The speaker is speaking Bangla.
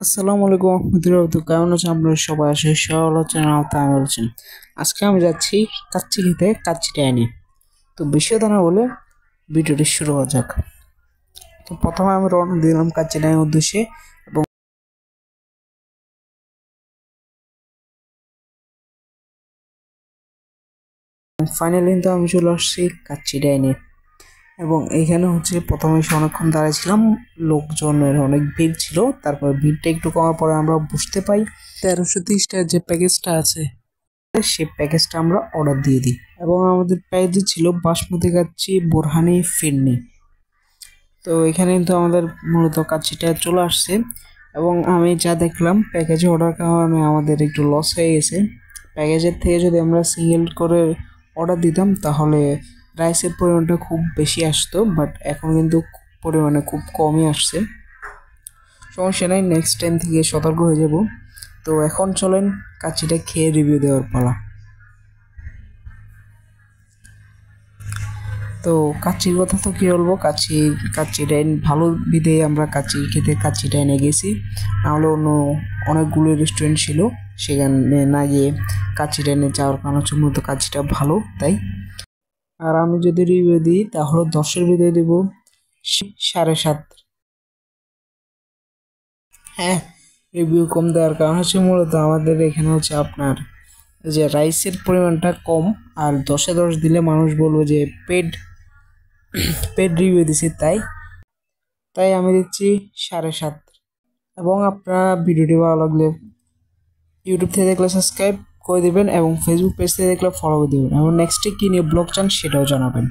আসসালামু আলাইকুম রহমতুল্লাহ, তো কেমন আছেন আপনারা সবাই? আসে সমালোচনা আমি বলছেন। আজকে আমি যাচ্ছি কাচ্চি খেতে, কাচ্চিটা এনে। তো বেশি কথা না বলে ভিডিওটি শুরু হওয়া যাক। তো প্রথমে আমি রওনা দিলাম কাচ্চিটা উদ্দেশ্যে, এবং ফাইনালি কিন্তু আমি চলে আসছি কাচ্চিটা এনে। এবং এইখানে হচ্ছে প্রথমে এসে অনেকক্ষণ দাঁড়িয়েছিলাম, লোকজনের অনেক ভিড় ছিল। তারপর ভিড়টা একটু কমার পরে আমরা বুঝতে পাই 1330 টাকার যে প্যাকেজটা আছে সেই প্যাকেজটা আমরা অর্ডার দিয়ে দিই। এবং আমাদের প্যাকেজে ছিল বাসমতি কাচ্চি, বোরহানি, ফিরনি। তো এখানে কিন্তু আমাদের মূলত কাচ্চিটা চলে আসছে। এবং আমি যা দেখলাম প্যাকেজে অর্ডার কারণে আমাদের একটু লস হয়ে গেছে। প্যাকেজের থেকে যদি আমরা সিঙ্গেল করে অর্ডার দিতাম তাহলে রাইসের পরিমাণটা খুব বেশি আসতো, বাট এখন কিন্তু পরিমাণে খুব কমই আসছে। সমস্যা নাই, নেক্সট টাইম থেকে সতর্ক হয়ে যাব। তো এখন চলেন কাচ্চিটা খেয়ে রিভিউ দেওয়ার পালা। তো কাচ্চির কথা তো কী বলবো, কাচ্চিটা ভালো বিধে আমরা কাচ্চি খেতে কাচ্চিটা এনে গেছি। নাহলে অন্য অনেকগুলো রেস্টুরেন্ট ছিল, সেখানে না গিয়ে কাচ্চিটা এনে যাওয়ার কারণ হচ্ছে মূলত কাচ্চিটা ভালো তাই। আর আমি যদি রিভিউ দিই তাহলে 10-এর ভিতরে দেবো 7.5। হ্যাঁ, রিভিউ কম দেওয়ার কারণ হচ্ছে মূলত আমাদের এখানে হচ্ছে আপনার যে রাইসের পরিমাণটা কম। আর 10-এ 10 দিলে মানুষ বলবো যে পেড পেড রিভিউ দিছি, তাই তাই আমি দিচ্ছি 7.5। এবং আপনারা ভিডিওটি ভালো লাগলে ইউটিউব থেকে দেখলে সাবস্ক্রাইব করে দেবেন, এবং ফেসবুক পেজ থেকে দেখলে ফলো করে দেবেন, এবং নেক্সটে কী নিয়ে ব্লগ চান সেটাও জানাবেন।